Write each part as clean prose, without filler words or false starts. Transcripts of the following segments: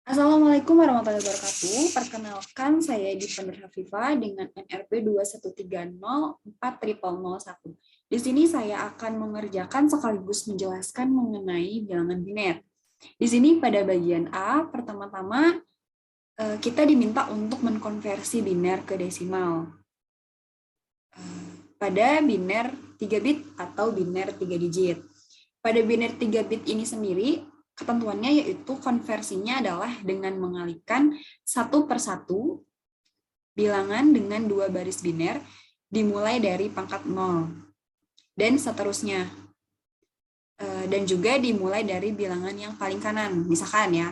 Assalamualaikum warahmatullahi wabarakatuh. Perkenalkan, saya Divender Hafifah dengan NRP 213040001. Di sini saya akan mengerjakan sekaligus menjelaskan mengenai bilangan biner. Di sini pada bagian A, pertama-tama kita diminta untuk mengkonversi biner ke desimal. Pada biner 3 bit atau biner 3 digit. Pada biner 3 bit ini sendiri, ketentuannya yaitu konversinya adalah dengan mengalihkan satu per satu bilangan dengan 2 baris biner dimulai dari pangkat 0 dan seterusnya. Dan juga dimulai dari bilangan yang paling kanan. Misalkan ya,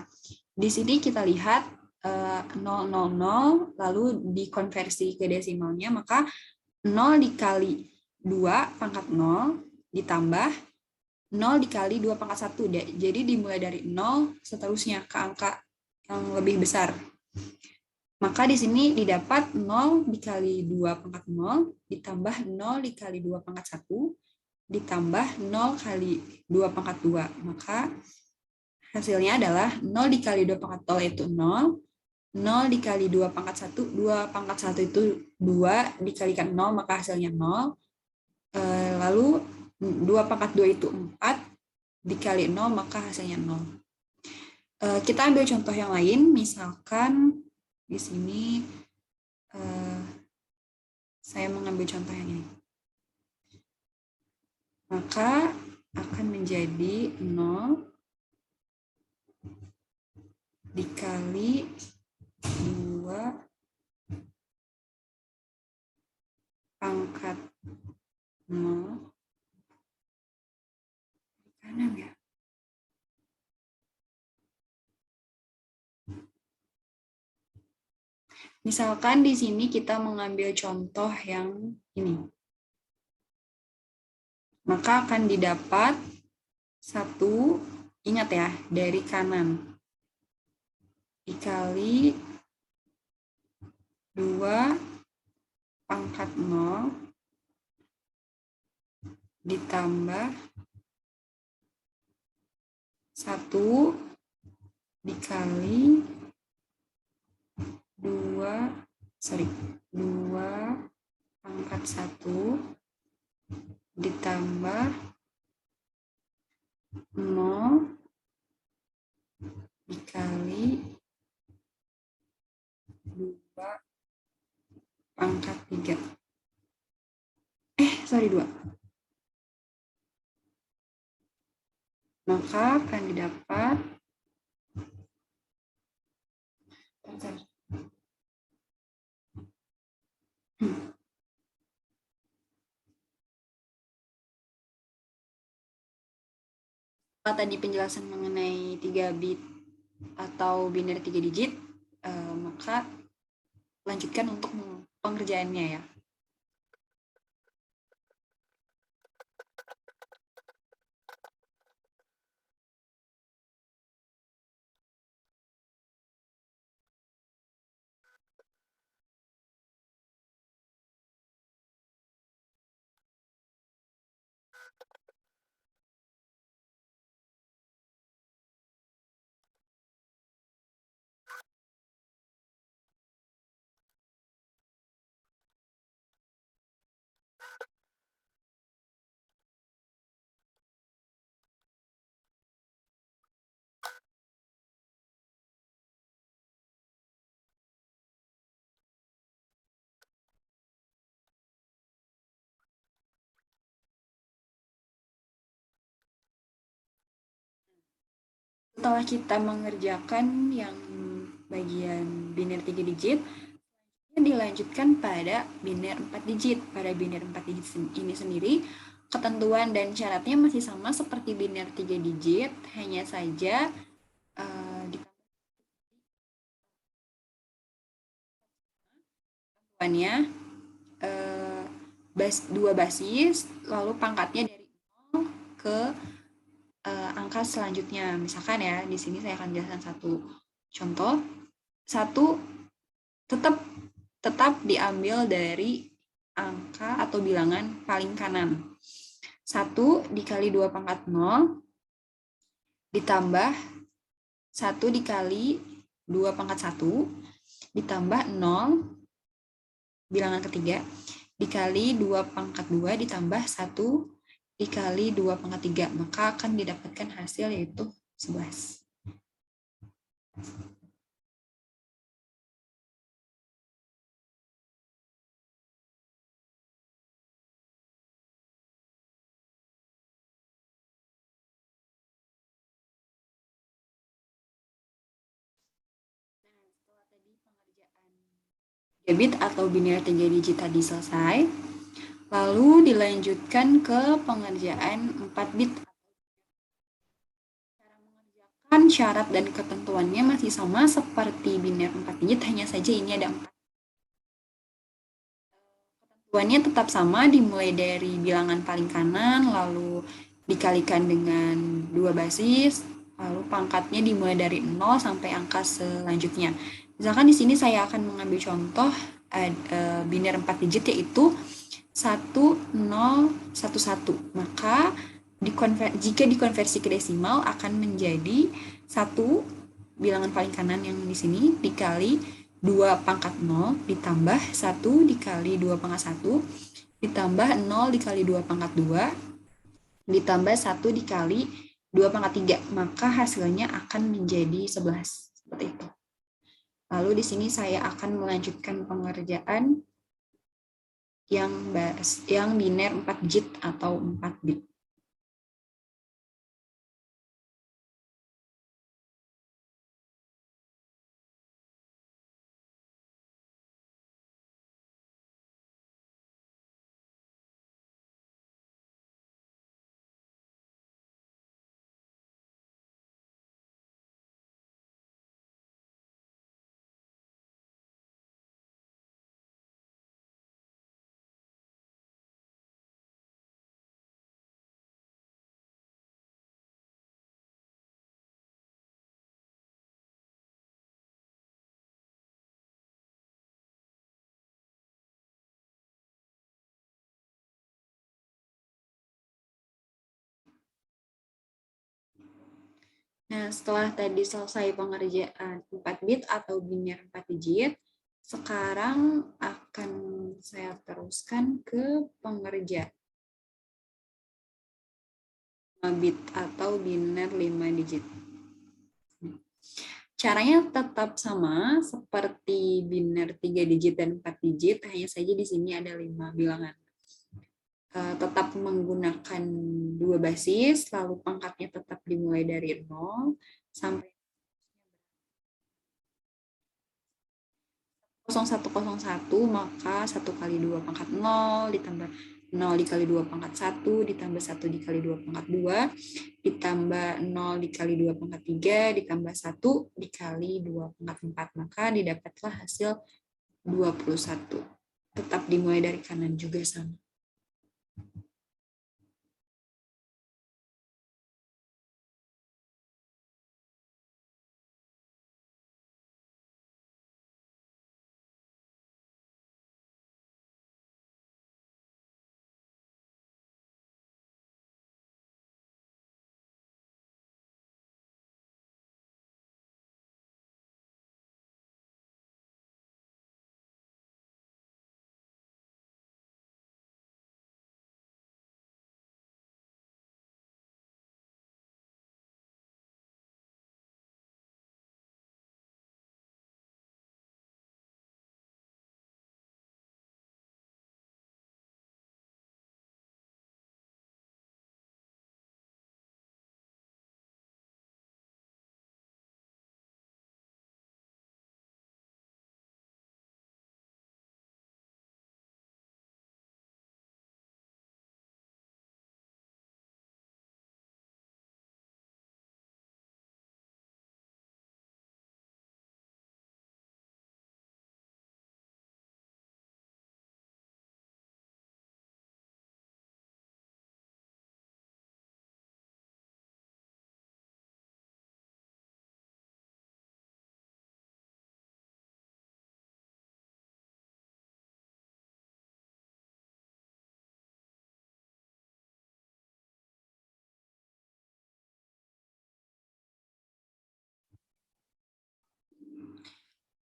di sini kita lihat 000 lalu dikonversi ke desimalnya, maka 0 dikali 2 pangkat 0 ditambah 0 dikali 2 pangkat 1. Jadi dimulai dari 0 seterusnya ke angka yang lebih besar. Maka di sini didapat 0 dikali 2 pangkat 0 ditambah 0 dikali 2 pangkat 1 ditambah 0 kali 2 pangkat 2. Maka hasilnya adalah 0 dikali 2 pangkat 0 yaitu 0. 0 dikali 2 pangkat 1, 2 pangkat 1 itu 2 dikalikan 0, maka hasilnya 0. Lalu 2 pangkat 2 itu 4, dikali 0, maka hasilnya 0. Kita ambil contoh yang lain, misalkan di sini saya mengambil contoh yang ini. Maka akan menjadi 0 dikali 2 pangkat 0 kanan ya. Misalkan di sini kita mengambil contoh yang ini. Maka akan didapat 1, ingat ya, dari kanan. Dikali 2 pangkat 0 ditambah 1 dikali 2 pangkat 1 ditambah 0 dikali 2 pangkat 3. 2. Maka akan didapat tadi penjelasan mengenai 3 bit atau biner 3 digit, maka lanjutkan untuk pengerjaannya ya. Setelah kita mengerjakan yang bagian biner 3 digit, dilanjutkan pada biner 4 digit. Pada biner 4 digit ini sendiri, ketentuan dan syaratnya masih sama seperti biner 3 digit, hanya saja ketentuannya 2 basis, lalu pangkatnya dari 0 ke angka selanjutnya. Misalkan ya, di sini saya akan jelaskan satu contoh. 1 tetap diambil dari angka atau bilangan paling kanan. 1 dikali 2 pangkat 0 ditambah 1 dikali 2 pangkat 1 ditambah 0 bilangan ketiga dikali 2 pangkat 2 ditambah 1 dikali 2 pangkat 3, maka akan didapatkan hasil yaitu 11. Debit atau biner 3 digit tadi selesai. Lalu dilanjutkan ke pengerjaan 4 bit. Cara mengerjakan syarat dan ketentuannya masih sama seperti biner 4 digit, hanya saja ini ada 4. Ketentuannya tetap sama, dimulai dari bilangan paling kanan, lalu dikalikan dengan 2 basis, lalu pangkatnya dimulai dari 0 sampai angka selanjutnya. Misalkan di sini saya akan mengambil contoh biner 4 digit yaitu 1011. Maka jika dikonversi ke desimal akan menjadi 1 bilangan paling kanan yang di sini dikali 2 pangkat 0 ditambah 1 dikali 2 pangkat 1 ditambah 0 dikali 2 pangkat 2 ditambah 1 dikali 2 pangkat 3, maka hasilnya akan menjadi 11. Seperti itu. Lalu di sini saya akan melanjutkan pengerjaan yang biner 4 digit atau 4 bit. Nah, setelah tadi selesai pengerjaan 4 bit atau biner 4 digit, sekarang akan saya teruskan ke pengerjaan 5 bit atau biner 5 digit. Caranya tetap sama seperti biner 3 digit dan 4 digit, hanya saja di sini ada 5 bilangan. Tetap menggunakan 2 basis, lalu pangkatnya tetap dimulai dari 0 sampai 0101, maka 1 kali 2 pangkat 0 ditambah 0 dikali 2 pangkat 1 ditambah 1 dikali 2 pangkat 2 ditambah 0 dikali 2 pangkat 3 ditambah 1 dikali 2 pangkat 4, maka didapatlah hasil 21. Tetap dimulai dari kanan juga sama.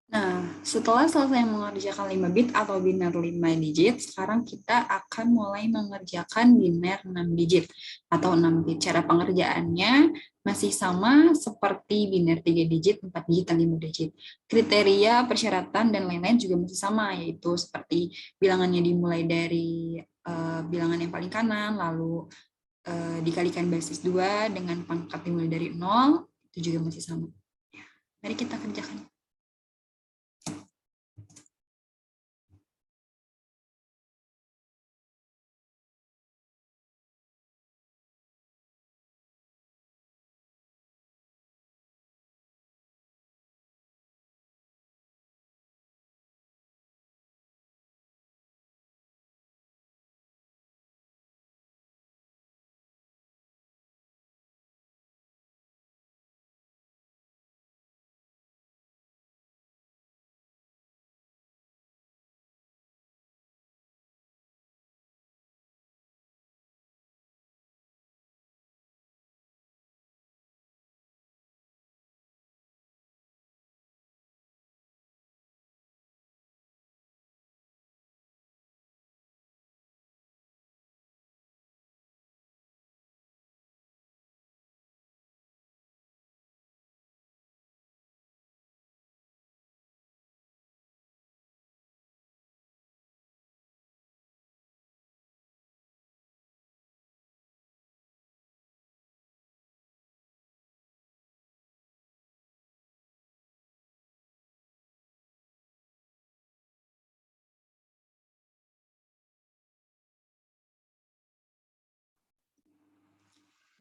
Nah, setelah selesai mengerjakan 5 bit atau biner 5 digit, sekarang kita akan mulai mengerjakan biner 6 digit atau 6 bit. Cara pengerjaannya masih sama seperti biner 3 digit, 4 digit, dan 5 digit. Kriteria, persyaratan, dan lain-lain juga masih sama, yaitu seperti bilangannya dimulai dari bilangan yang paling kanan, lalu dikalikan basis 2 dengan pangkat dimulai dari 0, itu juga masih sama. Mari kita kerjakan.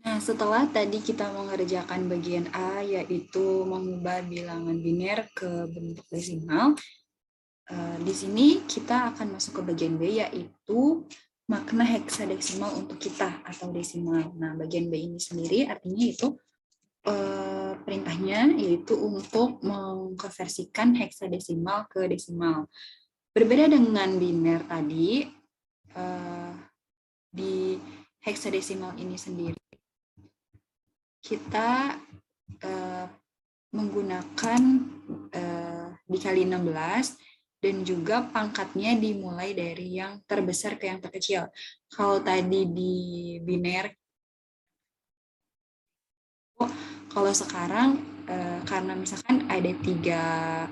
Nah, setelah tadi kita mengerjakan bagian A, yaitu mengubah bilangan biner ke bentuk desimal, di sini kita akan masuk ke bagian B, yaitu makna heksadesimal untuk kita atau desimal. Nah, bagian B ini sendiri artinya itu perintahnya yaitu untuk mengkonversikan heksadesimal ke desimal. Berbeda dengan biner tadi, di heksadesimal ini sendiri kita menggunakan dikali 16 dan juga pangkatnya dimulai dari yang terbesar ke yang terkecil. Kalau tadi di biner, kalau sekarang karena misalkan ada 3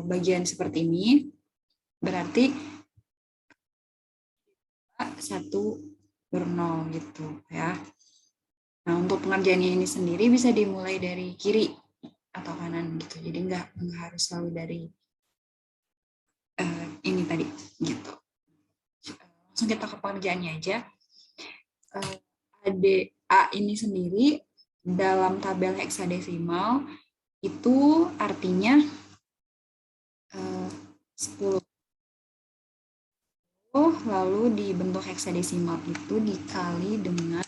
bagian seperti ini, berarti 1 bernol gitu ya. Nah, untuk pengerjaannya ini sendiri bisa dimulai dari kiri atau kanan gitu. Jadi nggak harus selalu dari ini tadi gitu. Langsung kita ke pengerjaannya aja. A ini sendiri dalam tabel heksadesimal itu artinya 10, lalu di bentuk heksadesimal itu dikali dengan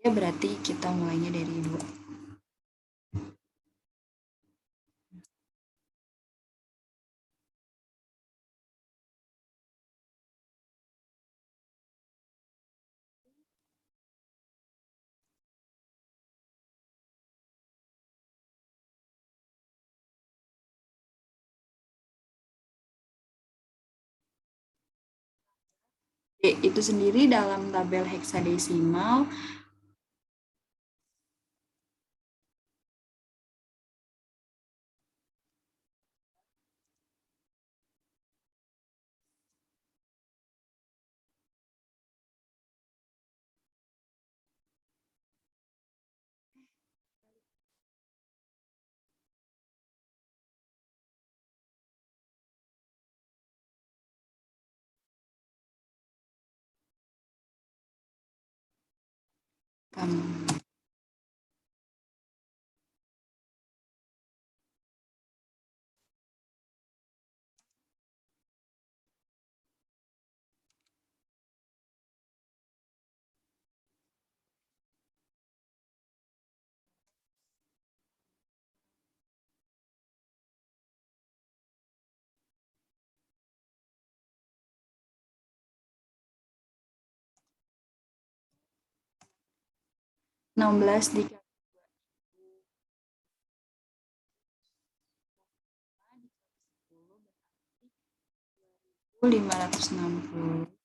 ya, berarti kita mulainya dari 2. Itu sendiri dalam tabel heksadesimal 16 dikali 560.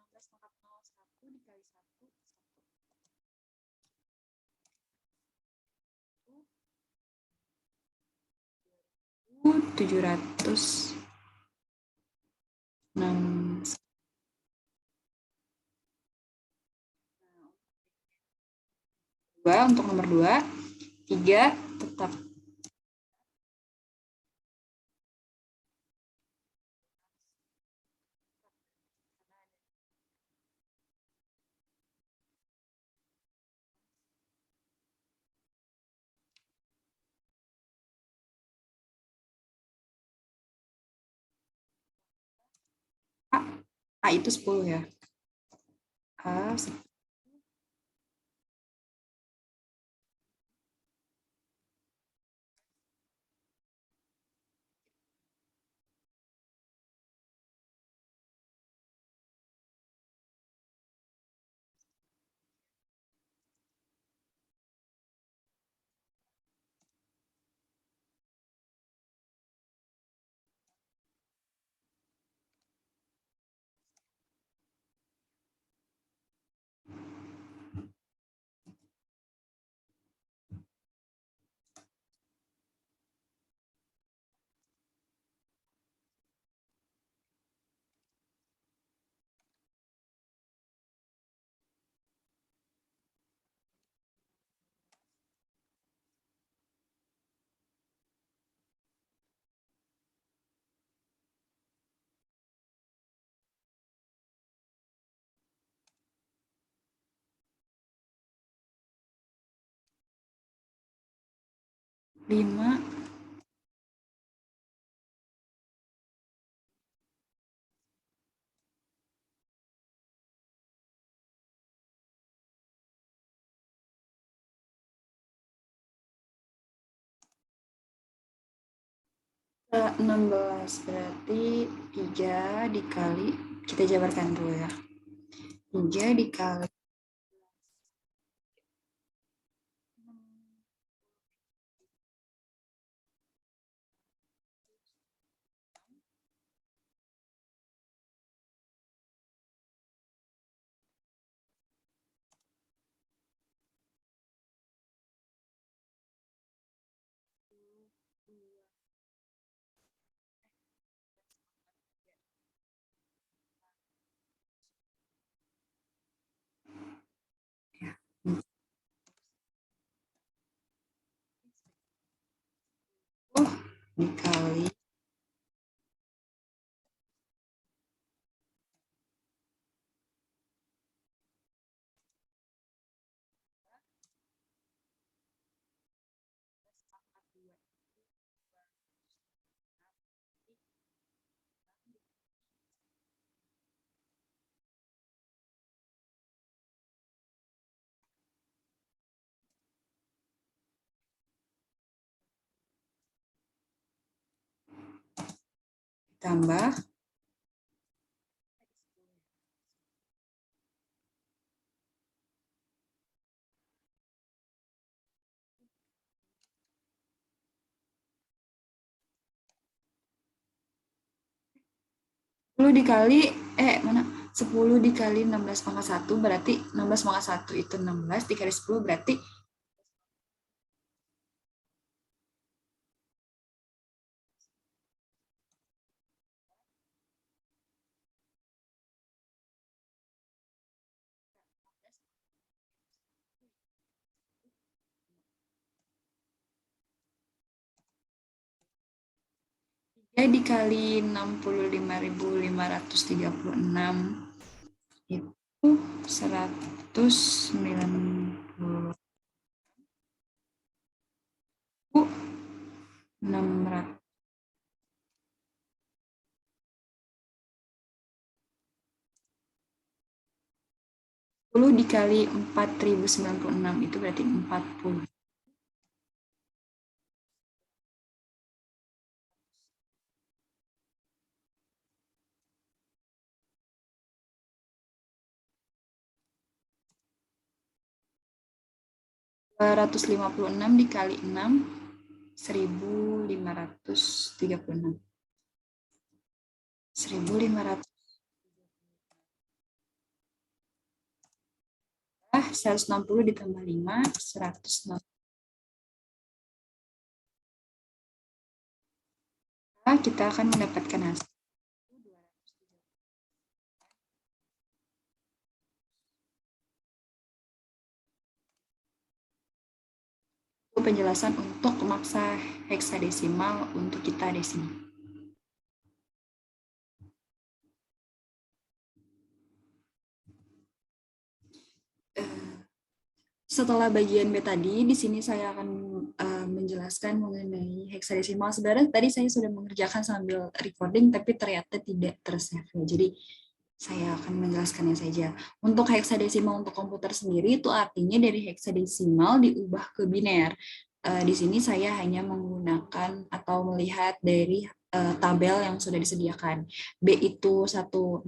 16 pangkat 0, 1 dikali 1, 706. Dua untuk nomor 2, 3 tetap A, A itu 10 ya. A 5. 16 berarti 3 dikali, kita jabarkan dulu ya. 3 dikali 10 dikali 2 tambah 10 dikali mana 10 dikali 16 pangkat 1 berarti 16 pangkat 1 itu 16 dikali 10 berarti 3 dikali 65.536 itu 190.600. 10 dikali 4096 itu berarti 40. Ratus 256 dikali 6, 1536. 1500. 160 ditambah 5, 160. Kita akan mendapatkan hasil. Penjelasan untuk maksa heksadesimal untuk kita di sini. Setelah bagian B tadi, di sini saya akan menjelaskan mengenai heksadesimal. Sebenarnya tadi saya sudah mengerjakan sambil recording, tapi ternyata tidak tersave. Jadi saya akan menjelaskannya saja. Untuk heksadesimal untuk komputer sendiri itu artinya dari heksadesimal diubah ke biner. Di sini saya hanya menggunakan atau melihat dari tabel yang sudah disediakan. B itu 10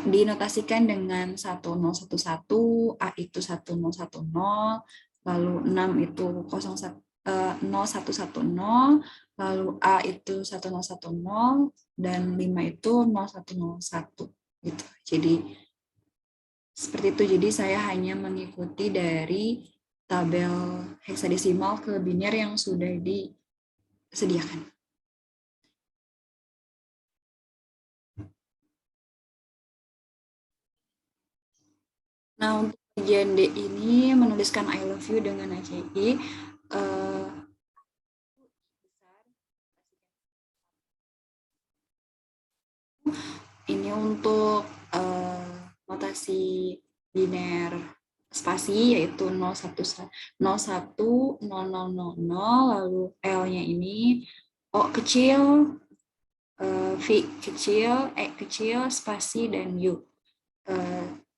dinotasikan dengan 1011, A itu 1010, lalu 6 itu 0110, lalu A itu 1010, dan 5 itu 0101 gitu. Jadi seperti itu. Jadi saya hanya mengikuti dari tabel heksadesimal ke biner yang sudah disediakan. Nah, untuk bagian D ini menuliskan I love you dengan ACI. Ini untuk notasi biner spasi yaitu 010000, lalu L-nya ini O kecil, V kecil, E kecil, spasi, dan U.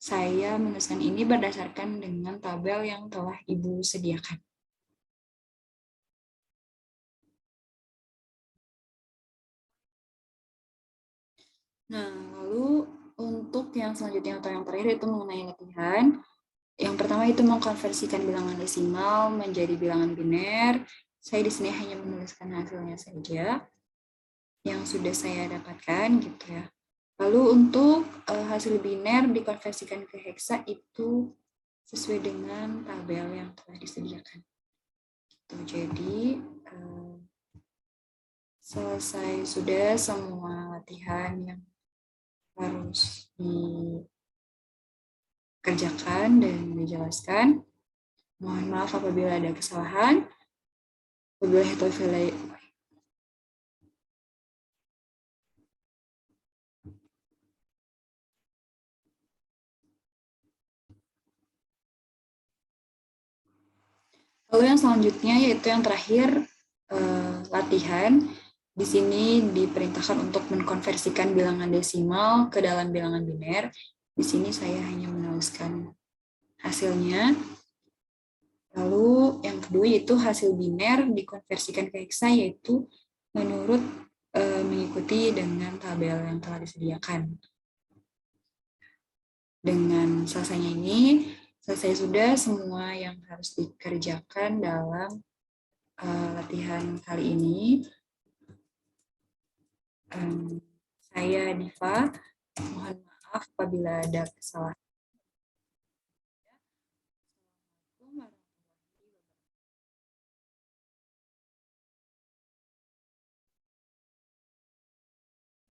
Saya menuliskan ini berdasarkan dengan tabel yang telah Ibu sediakan. Nah, lalu untuk yang selanjutnya atau yang terakhir itu mengenai latihan. Yang pertama itu mengkonversikan bilangan desimal menjadi bilangan biner. Saya di sini hanya menuliskan hasilnya saja yang sudah saya dapatkan gitu ya. Lalu untuk hasil biner dikonversikan ke heksa itu sesuai dengan tabel yang telah disediakan. Gitu. Jadi selesai sudah semua latihan yang harus dikerjakan dan dijelaskan. Mohon maaf apabila ada kesalahan. Wabillahi taufiq. Lalu yang selanjutnya yaitu yang terakhir latihan. Di sini diperintahkan untuk mengkonversikan bilangan desimal ke dalam bilangan biner. Di sini saya hanya menuliskan hasilnya. Lalu yang kedua yaitu hasil biner dikonversikan ke heksa yaitu menurut mengikuti dengan tabel yang telah disediakan. Dengan selesainya ini, selesai sudah semua yang harus dikerjakan dalam latihan kali ini. Saya Diva, mohon maaf apabila ada kesalahan.